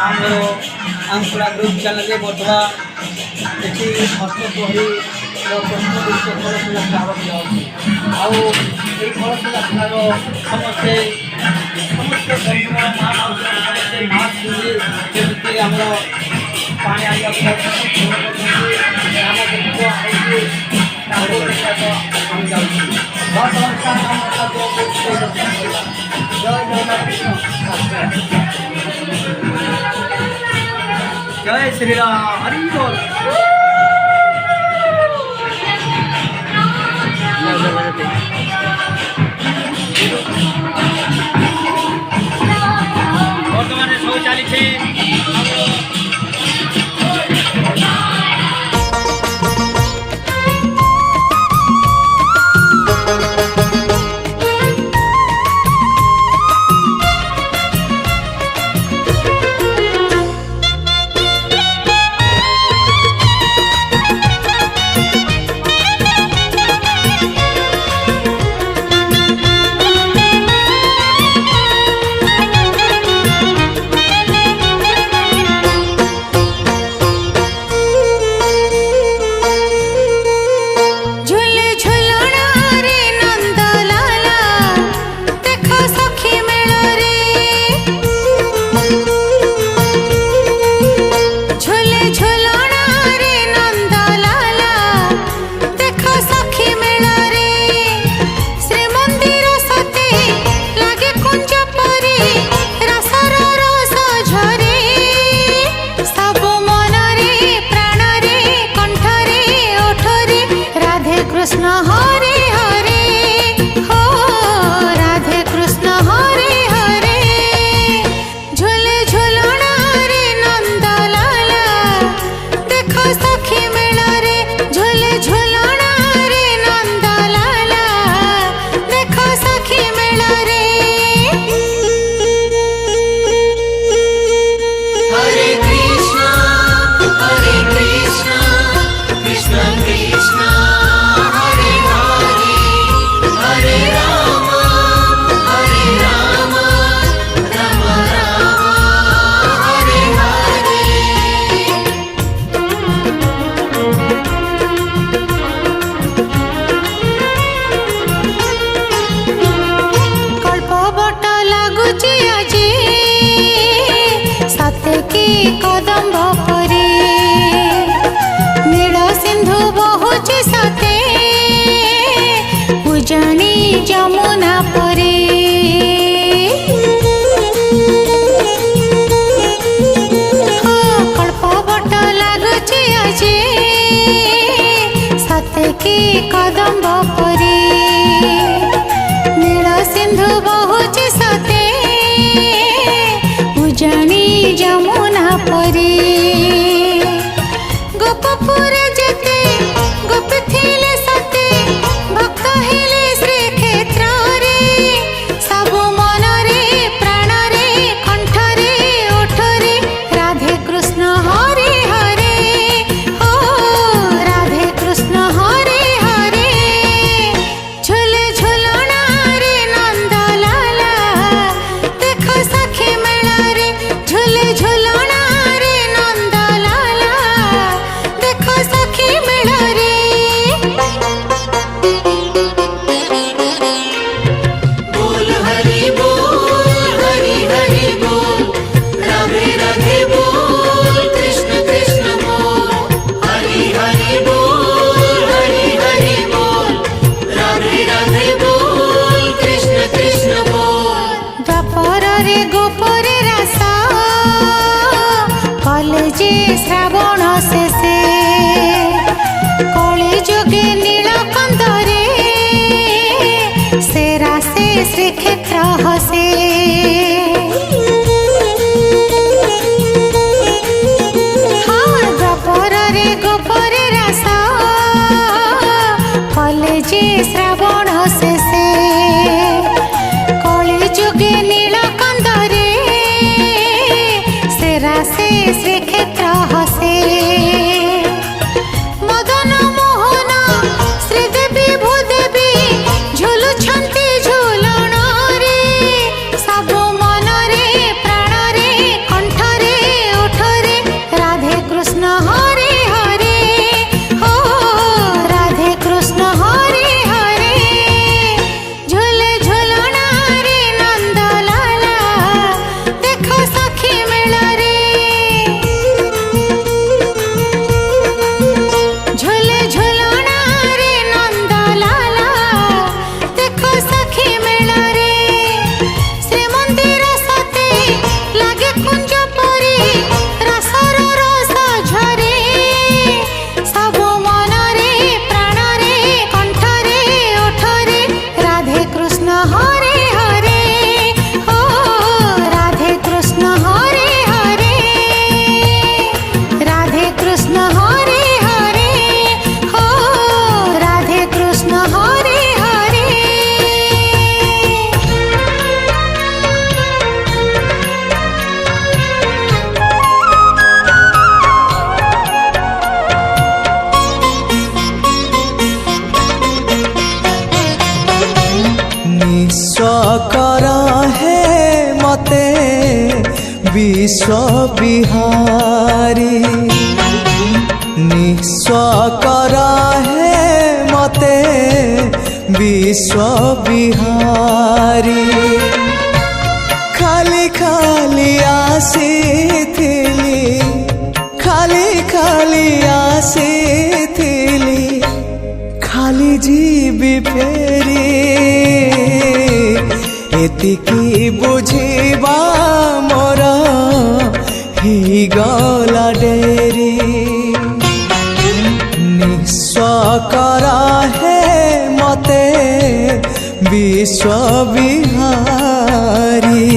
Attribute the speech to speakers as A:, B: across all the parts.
A: आंकुड़ा group channel बटुआ eighty हस्तप्रहरी प्रश्न गुड़िक फलफुला आउ फलफुला समस्ते समस्ते जमी आम पानी आगे जय श्री राम हरि बोल। बर्तमान सब चली जमुना परे कल्प बट लगुचे आजे सते की कदम्ब परे नील सिंधु बहुचे सते उजाणी जमुना परे गोपपुर जेते गोपी थिले सते भक्त हेले श्रावण शेषे कली जोगे नीलकंदरे सेरा से श्रीक्षेत्र हसे हाँ द्वापर गोपरे रास कलेजे श्रावण शेषे कली जोगे नीलकंदरे सेरा से श्रीक्षेत्र हसे मदन मोहन श्रीदेवी भूदेवी झुलुछंती
B: निस्व कर हे मते विश्व विहारी निस्व कर हे मते विश्व विहारी खाली खाली आसीथिली खाली खाली आसीथिली खाली जीवी फेरी एतिकी बुझिबा मोर ही गला डेरी निस्व कर हे मते विश्व विहारी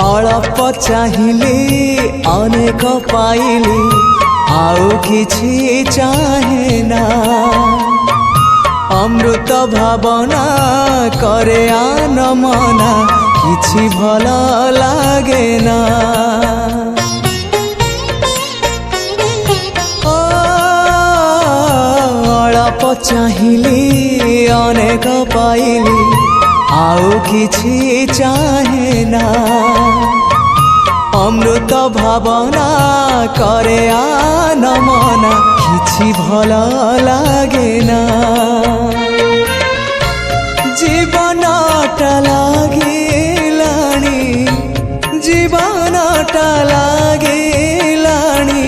B: अल्प चाहिली अनेक पाइली आउ किछि चाहे ना अमृत भावना करे आन मना किछि भल लागे ना अल्प चाहिली अनेक पाइली आउ किछि चाहे ना अमृत भावना करे आन मना किछि भल लागे ना जीवनटा लागिलाणी जीवनटा लागिलाणी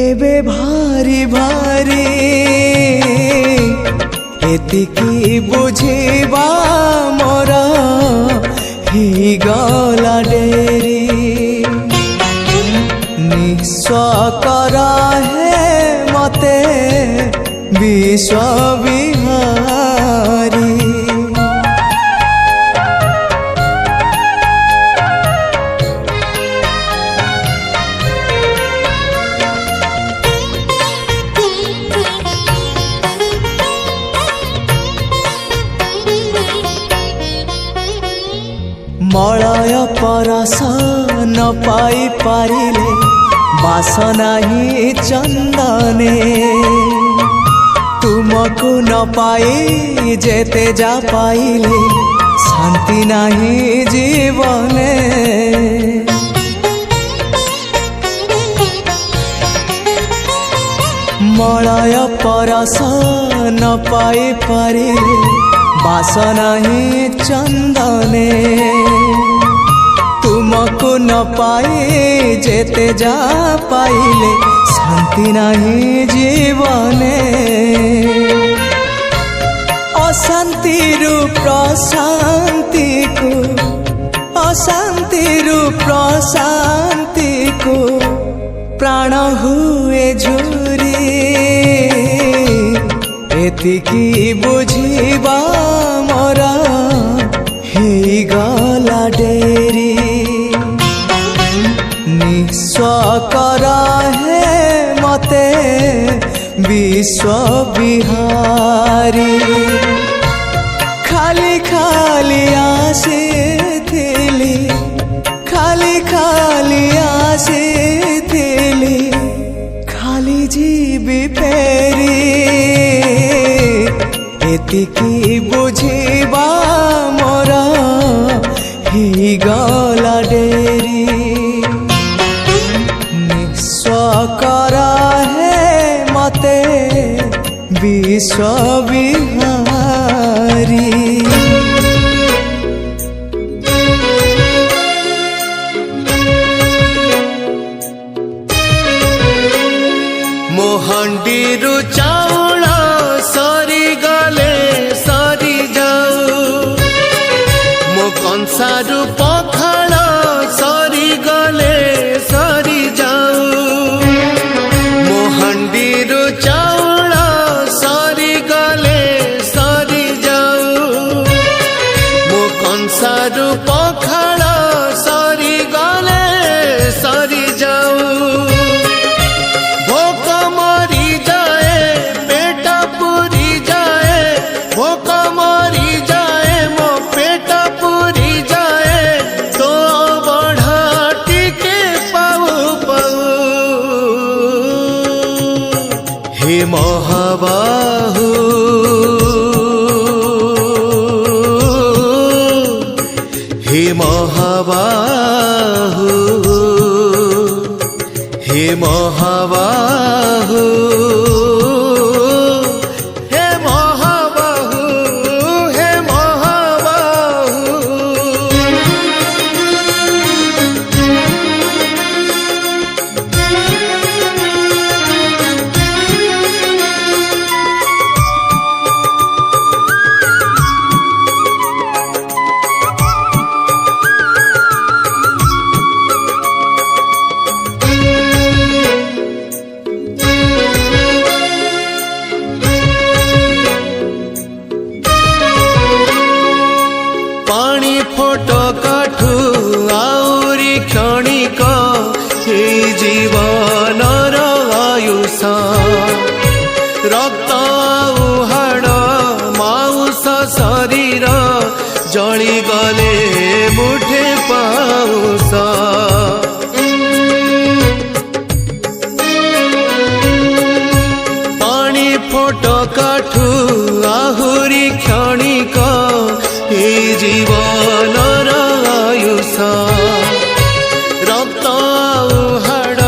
B: एबे भारी भारी एतिकी बुझिबा मोर ही गला डेरी निस्व कर हे मते विश्व विहारी मलय परस न पाई पारिले बासना ही चंदने तुमको न पाई जेते जा पाइले शांति नहीं जीवने मलय परस न पाई पारिले बासना ही चंदने तुमको न पाए जेते जा पाइले शांति नहीं जीवने अशांति रूप प्रशांति को अशांति रूप प्रशांति को प्राण हुए झुरी एतिकी बुझिबा मोर ही गला डेरी निस्व कर हे मते विश्व विहारी खाली खाली आसीथिली खाली खाली आसीथिली खाली जीवी फेरी एतिकी बुझिबा मोर ही गला डेरी निस्व कर हे मते विश्व विहारी
C: मोहंडीरु चाउल सरी गले सरी जाऊ मो कंसारु पखाल सरी गले सरी जाऊ मोहंडीरु चाउल सरी गले सरी जाऊ ମହାବାହୁ ହେ ମହାବାହୁ ହେ ମହାବାହୁ पानी फोटकाठु आउरी क्षणिक हे जीवनर आयुष रक्त हाड़ माउस शरीर जली गले मुठे पाउस पानी फोटकाठु आहुरी क्षणिक हे जीवनर आयुष रक्त हाड़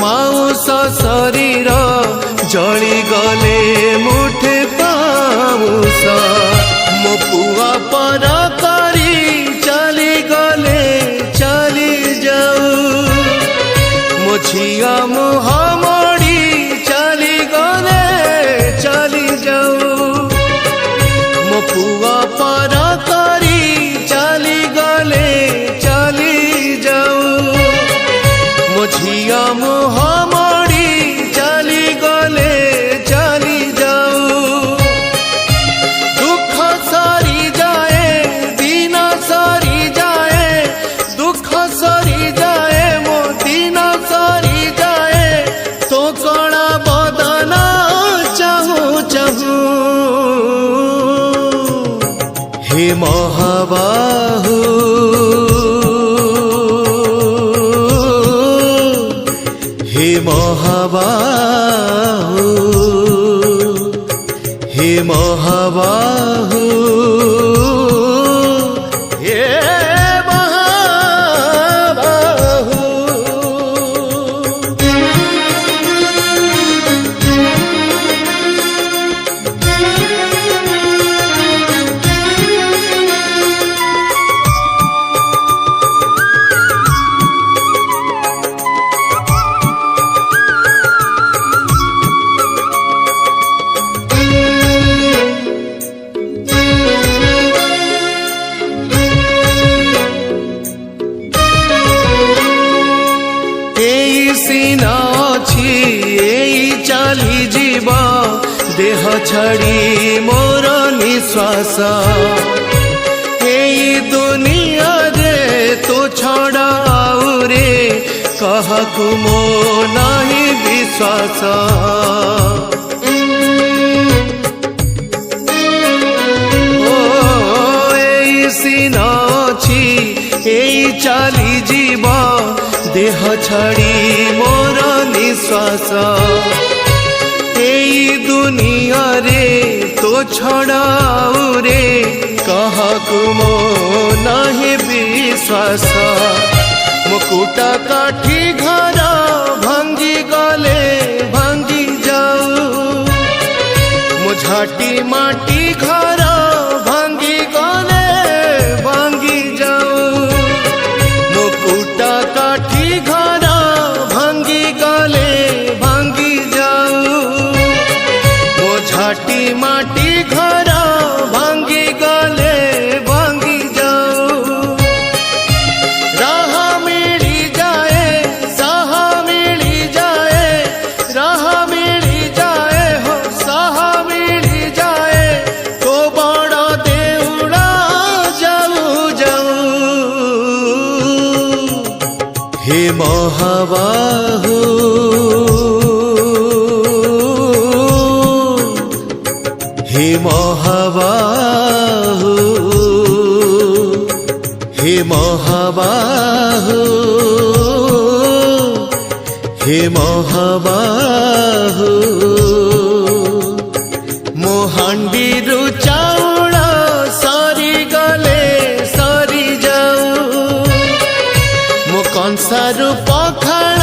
C: माउस शरीर जली गले मुठे पाउस मो पुआ पर करी चली गले चली जाऊ मो झिया मुह मोड़ी चली गले चली जाऊ मो पुआ पर करी चली गले चली जाऊ मो झिया मुह मोड़ी चली गले चली जाऊ दुख सरी जाए दिन सरी जाए दुख सरी जाए मो दिन सरी जाए तो कणा बदन चाहू चाहू हे महाबाहु हे महाबाहु हे महाबाहु हे महाबाहु सीना अछि एई चली जीवा देह छड़ी मोर निश्वास एई दुनिया रे तो छड़ा रे कहकु मो नाही विश्वास ओ एई सीना अछि एई चली जीवा देह छड़ी मोर निश्वास एई दुनिया रे तो छड़ाऊ रे कहकु मो नाही विश्वास मुकुटा काठी घर भांगी गले भांगी जाऊ मो झाटी माटी घर भांगी गले भांगी जाऊ मुकुटा काठी घर भांगी गले भांगी जाऊ मो झाटी माटी घर भांगी गले भांगी जाऊ राह मिली जाए साह मिली जाए राह मिली जाए हो साह मिली जाए तो बड़ा देउड़ा जाऊ जाऊ हे महाबाहु हे महाबाहु हे महाबाहु हे महाबाहु मो हांडीरु चाउल सरी गले सरी जाऊ मो कंसारु पखाल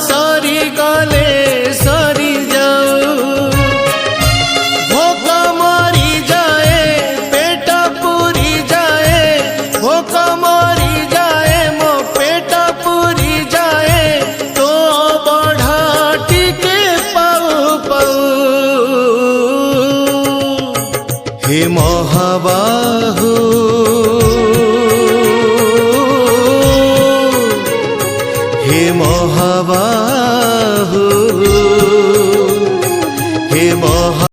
C: सरी हे महाबाहु हे महाबाहु